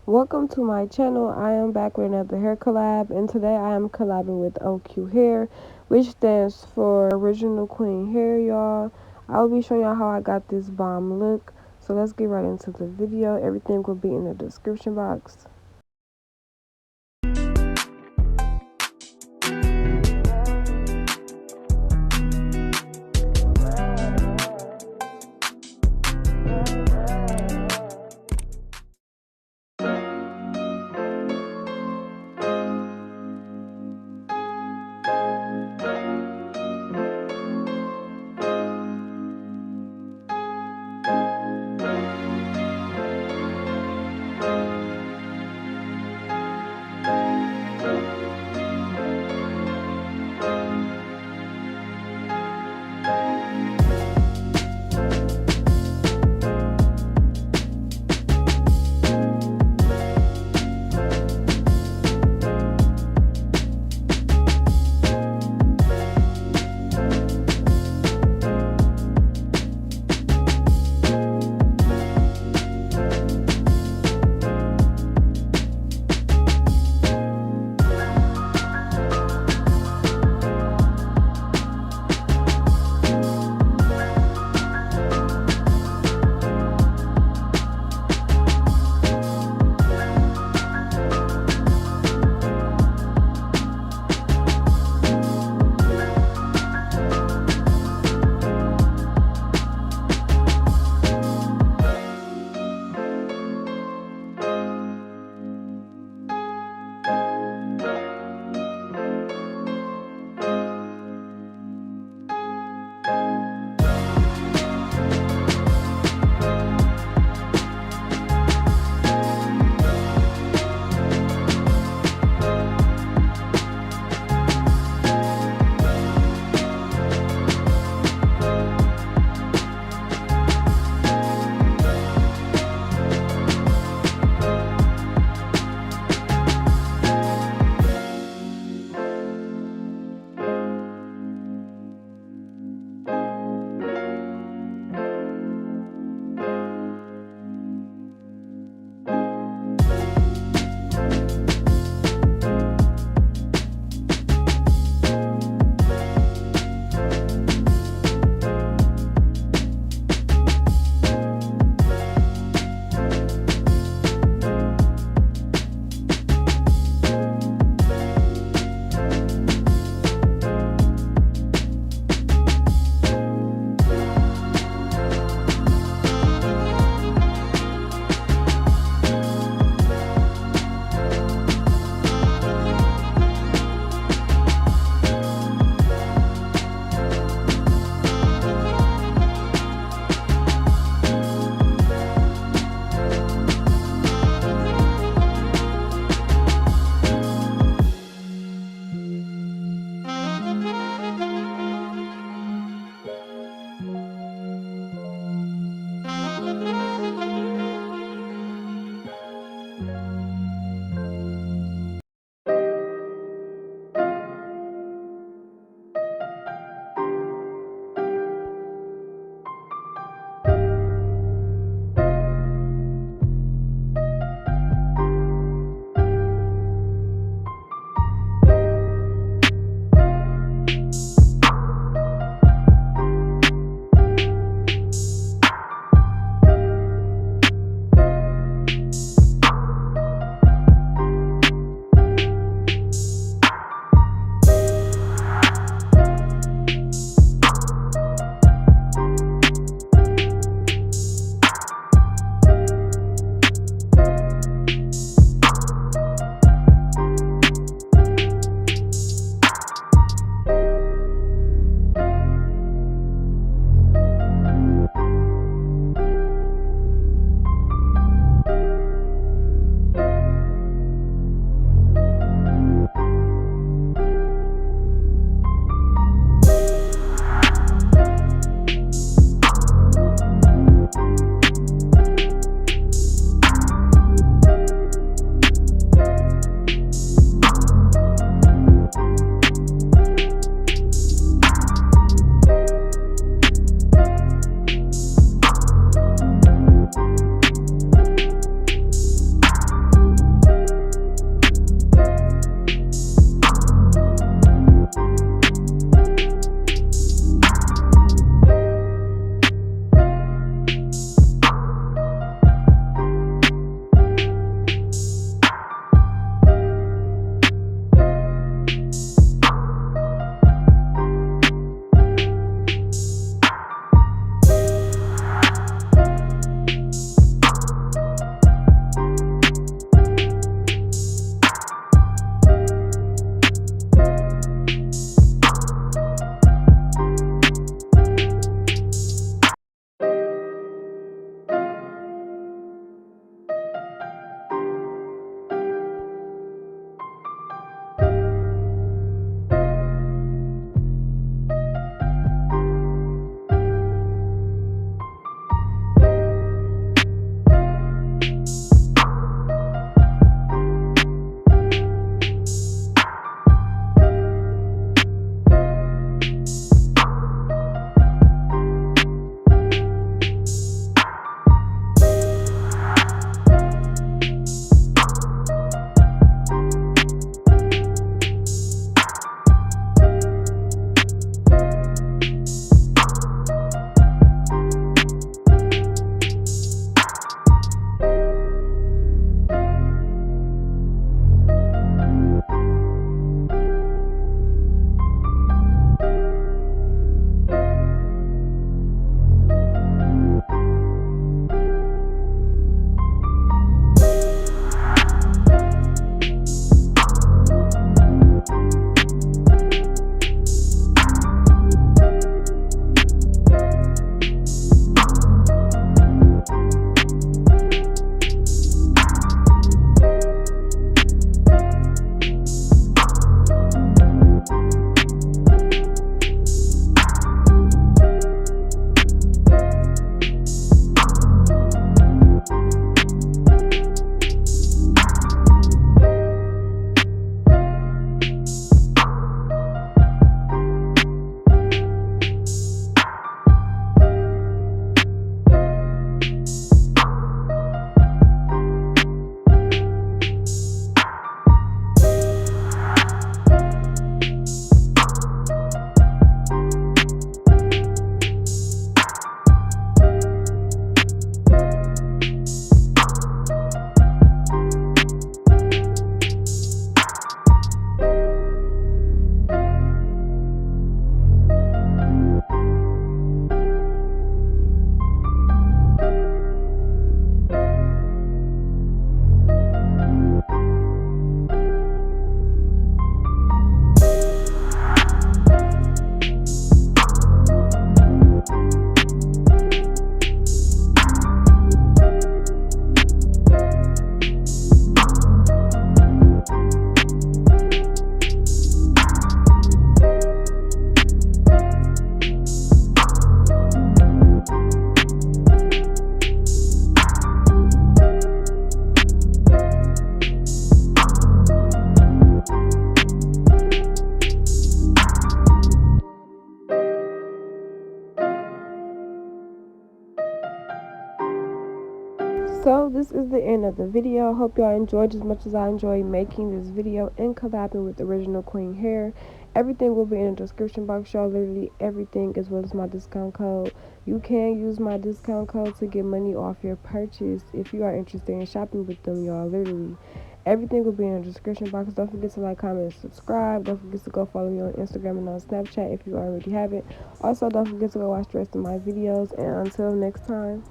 Welcome to my channel. I am back with another hair collab, and today I am collabing with OQHAIR, which stands for Original Queen Hair, y'all. I'll be showing y'all how I got this bomb look. So let's get right into the video. Everything will be in the description box. So this is the end of the video. Hope y'all enjoyed as much as I enjoyed making this video and collabing with Original Queen Hair. Everything will be in the description box, y'all. Literally everything, as well as my discount code. You can use my discount code to get money off your purchase if you are interested in shopping with them, y'all. Literally everything will be in the description box. Don't forget to like, comment, and subscribe. Don't forget to go follow me on Instagram and on Snapchat if you already haven't. Also, don't forget to go watch the rest of my videos. And until next time.